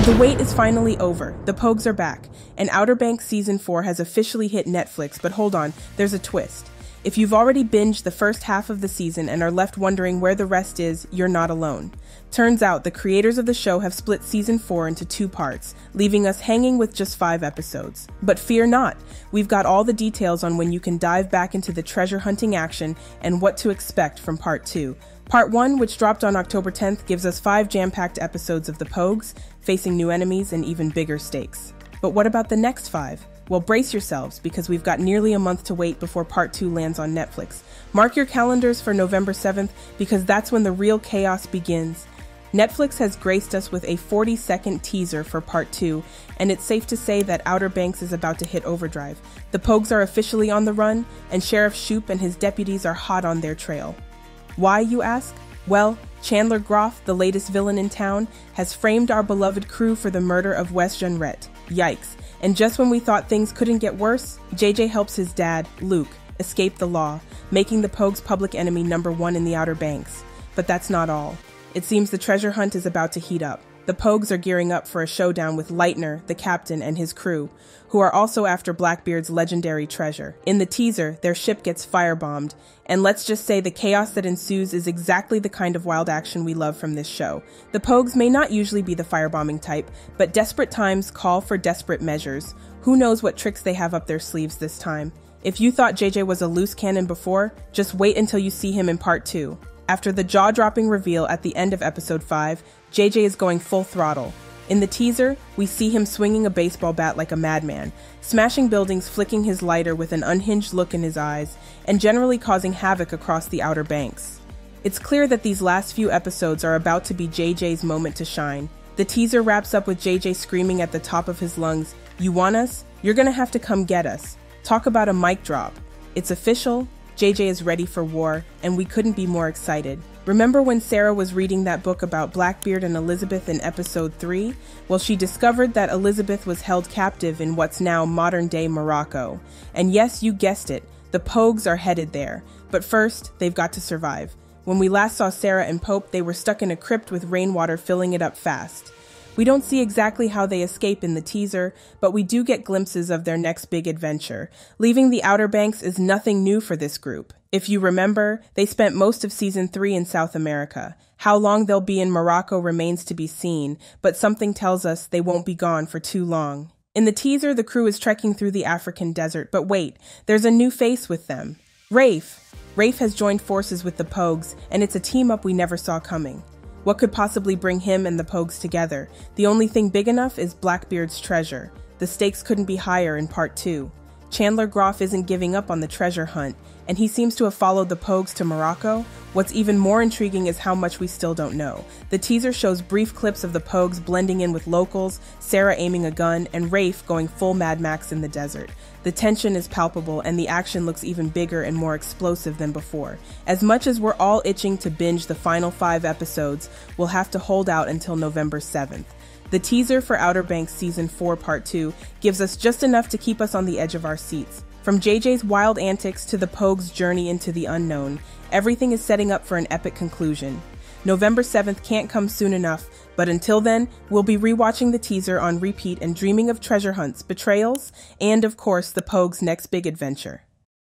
The wait is finally over. The Pogues are back, and Outer Banks Season 4 has officially hit Netflix, but hold on, there's a twist. If you've already binged the first half of the season and are left wondering where the rest is, you're not alone. Turns out the creators of the show have split Season 4 into 2 parts, leaving us hanging with just 5 episodes. But fear not, we've got all the details on when you can dive back into the treasure hunting action and what to expect from Part 2. Part 1, which dropped on October 10th, gives us 5 jam-packed episodes of the Pogues, facing new enemies and even bigger stakes. But what about the next 5? Well, brace yourselves, because we've got nearly a month to wait before Part 2 lands on Netflix. Mark your calendars for November 7th, because that's when the real chaos begins. Netflix has graced us with a 40-second teaser for Part 2, and it's safe to say that Outer Banks is about to hit overdrive. The Pogues are officially on the run, and Sheriff Shoop and his deputies are hot on their trail. Why, you ask? Well, Chandler Groff, the latest villain in town, has framed our beloved crew for the murder of Wes Jonrette. Yikes. And just when we thought things couldn't get worse, JJ helps his dad, Luke, escape the law, making the Pogues public enemy #1 in the Outer Banks. But that's not all. It seems the treasure hunt is about to heat up. The Pogues are gearing up for a showdown with Lightner, the captain, and his crew, who are also after Blackbeard's legendary treasure. In the teaser, their ship gets firebombed, and let's just say the chaos that ensues is exactly the kind of wild action we love from this show. The Pogues may not usually be the firebombing type, but desperate times call for desperate measures. Who knows what tricks they have up their sleeves this time? If you thought JJ was a loose cannon before, just wait until you see him in Part 2. After the jaw-dropping reveal at the end of Episode 5, JJ is going full throttle. In the teaser, we see him swinging a baseball bat like a madman, smashing buildings, flicking his lighter with an unhinged look in his eyes, and generally causing havoc across the Outer Banks. It's clear that these last few episodes are about to be JJ's moment to shine. The teaser wraps up with JJ screaming at the top of his lungs, "You want us? You're gonna have to come get us." Talk about a mic drop. It's official. JJ is ready for war, and we couldn't be more excited. Remember when Sarah was reading that book about Blackbeard and Elizabeth in Episode 3? Well, she discovered that Elizabeth was held captive in what's now modern-day Morocco. And yes, you guessed it, the Pogues are headed there. But first, they've got to survive. When we last saw Sarah and Pope, they were stuck in a crypt with rainwater filling it up fast. We don't see exactly how they escape in the teaser, but we do get glimpses of their next big adventure. Leaving the Outer Banks is nothing new for this group. If you remember, they spent most of Season 3 in South America. How long they'll be in Morocco remains to be seen, but something tells us they won't be gone for too long. In the teaser, the crew is trekking through the African desert, but wait, there's a new face with them. Rafe. Rafe has joined forces with the Pogues, and it's a team-up we never saw coming. What could possibly bring him and the Pogues together? The only thing big enough is Blackbeard's treasure. The stakes couldn't be higher in Part 2. Chandler Groff isn't giving up on the treasure hunt, and he seems to have followed the Pogues to Morocco. What's even more intriguing is how much we still don't know. The teaser shows brief clips of the Pogues blending in with locals, Sarah aiming a gun, and Rafe going full Mad Max in the desert. The tension is palpable, and the action looks even bigger and more explosive than before. As much as we're all itching to binge the final 5 episodes, we'll have to hold out until November 7th. The teaser for Outer Banks Season 4 Part 2 gives us just enough to keep us on the edge of our seats. From JJ's wild antics to the Pogues' journey into the unknown, everything is setting up for an epic conclusion. November 7th can't come soon enough, but until then, we'll be rewatching the teaser on repeat and dreaming of treasure hunts, betrayals, and of course, the Pogues' next big adventure.